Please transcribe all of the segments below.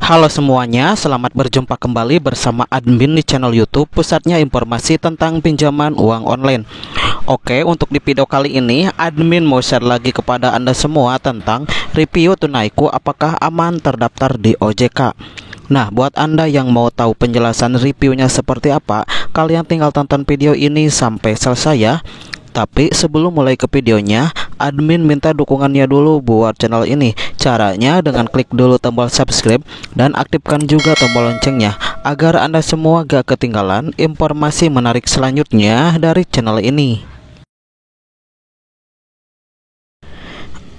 Halo semuanya, selamat berjumpa kembali bersama admin di channel YouTube pusatnya informasi tentang pinjaman uang online. Oke, untuk di video kali ini admin mau share lagi kepada Anda semua tentang review Tunaiku apakah aman terdaftar di OJK. Nah, buat Anda yang mau tahu penjelasan reviewnya seperti apa, kalian tinggal tonton video ini sampai selesai ya. Tapi sebelum mulai ke videonya, admin minta dukungannya dulu buat channel ini. Caranya dengan klik dulu tombol subscribe dan aktifkan juga tombol loncengnya agar Anda semua gak ketinggalan informasi menarik selanjutnya dari channel ini.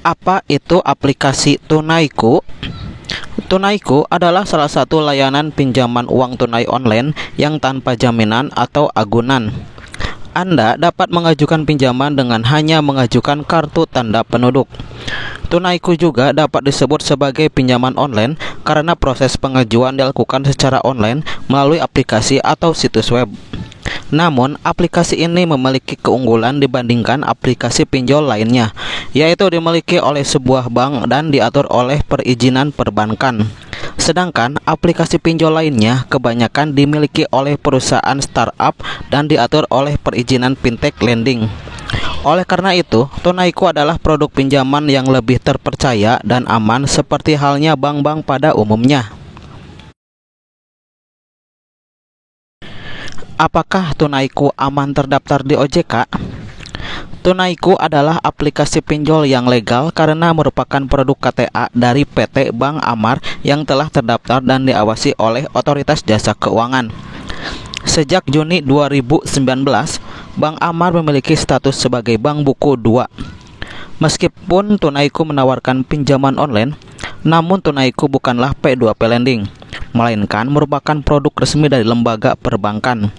Apa itu aplikasi Tunaiku? Tunaiku adalah salah satu layanan pinjaman uang tunai online yang tanpa jaminan atau agunan. Anda dapat mengajukan pinjaman dengan hanya mengajukan kartu tanda penduduk. Tunaiku juga dapat disebut sebagai pinjaman online karena proses pengajuan dilakukan secara online melalui aplikasi atau situs web. Namun, aplikasi ini memiliki keunggulan dibandingkan aplikasi pinjol lainnya, yaitu dimiliki oleh sebuah bank dan diatur oleh perizinan perbankan. Sedangkan aplikasi pinjol lainnya kebanyakan dimiliki oleh perusahaan startup dan diatur oleh perizinan fintech lending. Oleh karena itu, Tunaiku adalah produk pinjaman yang lebih terpercaya dan aman seperti halnya bank-bank pada umumnya. Apakah Tunaiku aman terdaftar di OJK? Tunaiku adalah aplikasi pinjol yang legal karena merupakan produk KTA dari PT Bank Amar yang telah terdaftar dan diawasi oleh Otoritas Jasa Keuangan. Sejak Juni 2019, Bank Amar memiliki status sebagai Bank Buku 2. Meskipun Tunaiku menawarkan pinjaman online, namun Tunaiku bukanlah P2P lending, melainkan merupakan produk resmi dari lembaga perbankan.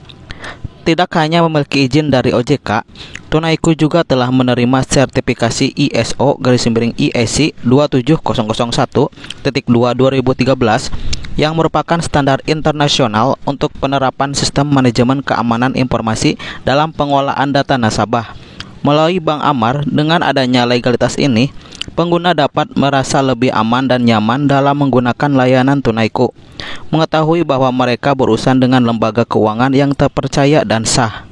Tidak hanya memiliki izin dari OJK, Tunaiku juga telah menerima sertifikasi ISO/IEC 27001.2/2013 yang merupakan standar internasional untuk penerapan sistem manajemen keamanan informasi dalam pengelolaan data nasabah. Melalui Bank Amar, dengan adanya legalitas ini, pengguna dapat merasa lebih aman dan nyaman dalam menggunakan layanan Tunaiku, mengetahui bahwa mereka berurusan dengan lembaga keuangan yang terpercaya dan sah.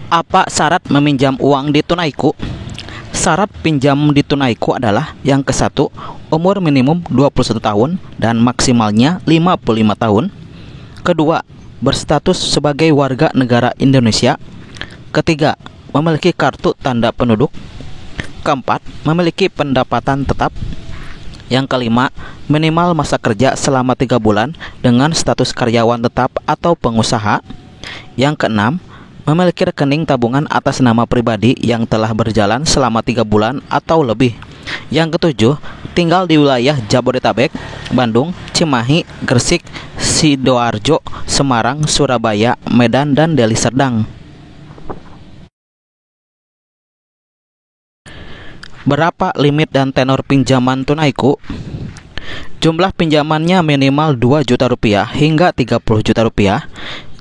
Apa syarat meminjam uang di Tunaiku? Syarat pinjam di Tunaiku adalah yang ke-1, umur minimum 21 tahun dan maksimalnya 55 tahun. Kedua, berstatus sebagai warga negara Indonesia. Ketiga, memiliki kartu tanda penduduk. Keempat, memiliki pendapatan tetap. Yang kelima, minimal masa kerja selama 3 bulan dengan status karyawan tetap atau pengusaha. Yang keenam, memiliki rekening tabungan atas nama pribadi yang telah berjalan selama 3 bulan atau lebih. Yang ketujuh, tinggal di wilayah Jabodetabek, Bandung, Cimahi, Gresik, Sidoarjo, Semarang, Surabaya, Medan, dan Deli Serdang. Berapa limit dan tenor pinjaman Tunaiku? Jumlah pinjamannya minimal 2 juta rupiah hingga 30 juta rupiah.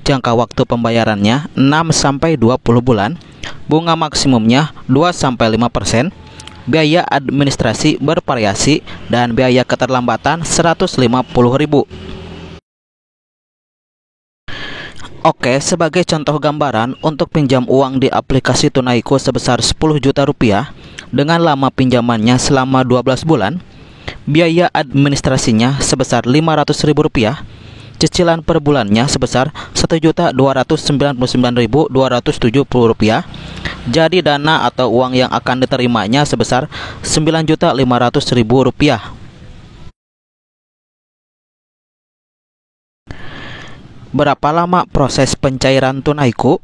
Jangka waktu pembayarannya 6-20 bulan. Bunga maksimumnya 2-5%. Biaya administrasi bervariasi dan biaya keterlambatan 150.000. Oke, sebagai contoh gambaran untuk pinjam uang di aplikasi Tunaiku sebesar 10 juta rupiah dengan lama pinjamannya selama 12 bulan, biaya administrasinya sebesar 500.000 rupiah, cicilan per bulannya sebesar 1.299.270 rupiah. Jadi dana atau uang yang akan diterimanya sebesar 9.500.000 rupiah. Berapa lama proses pencairan Tunaiku?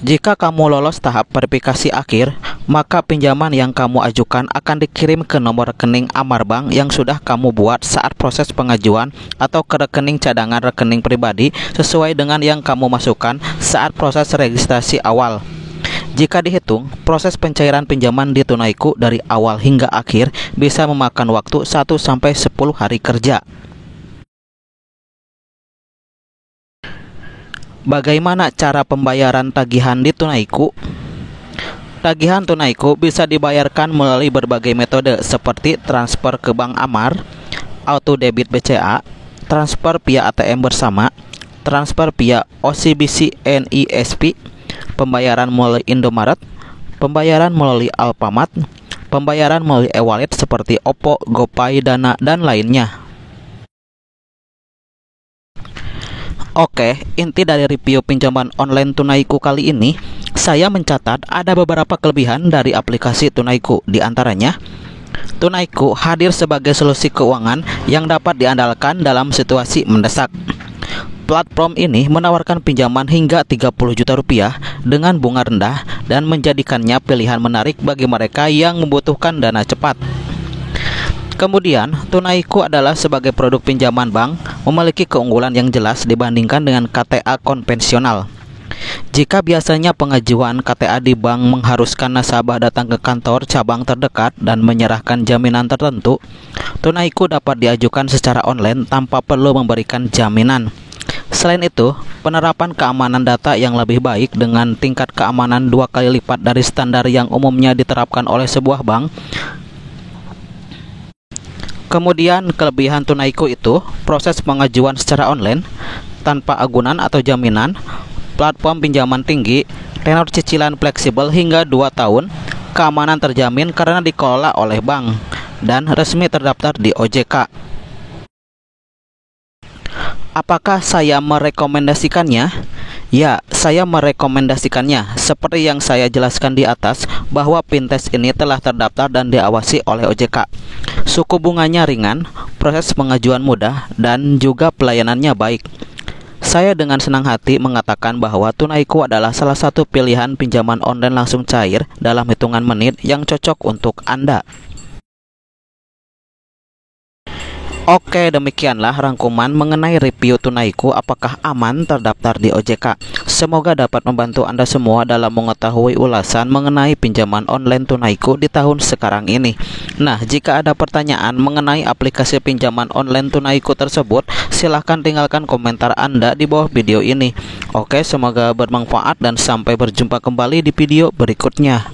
Jika kamu lolos tahap verifikasi akhir, maka pinjaman yang kamu ajukan akan dikirim ke nomor rekening Amar Bank yang sudah kamu buat saat proses pengajuan atau ke rekening cadangan rekening pribadi sesuai dengan yang kamu masukkan saat proses registrasi awal. Jika dihitung, proses pencairan pinjaman di Tunaiku dari awal hingga akhir bisa memakan waktu 1-10 hari kerja. Bagaimana cara pembayaran tagihan di Tunaiku? Tagihan tunaiku bisa dibayarkan melalui berbagai metode seperti transfer ke Bank Amar, auto debit BCA, transfer via ATM bersama, transfer via OCBC NISP, pembayaran melalui Indomaret, pembayaran melalui Alfamart, pembayaran melalui e-wallet seperti Oppo, GoPay, Dana, dan lainnya. Oke, inti dari review pinjaman online tunaiku kali ini, saya mencatat ada beberapa kelebihan dari aplikasi tunaiku. Di antaranya, tunaiku hadir sebagai solusi keuangan yang dapat diandalkan dalam situasi mendesak. Platform ini menawarkan pinjaman hingga 30 juta rupiah dengan bunga rendah dan menjadikannya pilihan menarik bagi mereka yang membutuhkan dana cepat. Kemudian, tunaiku adalah sebagai produk pinjaman bank memiliki keunggulan yang jelas dibandingkan dengan KTA konvensional. Jika biasanya pengajuan KTA di bank mengharuskan nasabah datang ke kantor cabang terdekat dan menyerahkan jaminan tertentu, tunaiku dapat diajukan secara online tanpa perlu memberikan jaminan. Selain itu, penerapan keamanan data yang lebih baik dengan tingkat keamanan 2 kali lipat dari standar yang umumnya diterapkan oleh sebuah bank. Kemudian kelebihan tunaiku itu proses pengajuan secara online tanpa agunan atau jaminan, platform pinjaman tinggi, tenor cicilan fleksibel hingga 2 tahun, keamanan terjamin karena dikelola oleh bank, dan resmi terdaftar di OJK. Apakah saya merekomendasikannya? Ya, saya merekomendasikannya. Seperti yang saya jelaskan di atas, bahwa Fintech ini telah terdaftar dan diawasi oleh OJK. Suku bunganya ringan, proses pengajuan mudah, dan juga pelayanannya baik. Saya dengan senang hati mengatakan bahwa tunaiku adalah salah satu pilihan pinjaman online langsung cair dalam hitungan menit yang cocok untuk Anda. Oke, demikianlah rangkuman mengenai review tunaiku apakah aman terdaftar di OJK. Semoga dapat membantu Anda semua dalam mengetahui ulasan mengenai pinjaman online tunaiku di tahun sekarang ini. Nah, jika ada pertanyaan mengenai aplikasi pinjaman online tunaiku tersebut, silahkan tinggalkan komentar Anda di bawah video ini. Oke, semoga bermanfaat dan sampai berjumpa kembali di video berikutnya.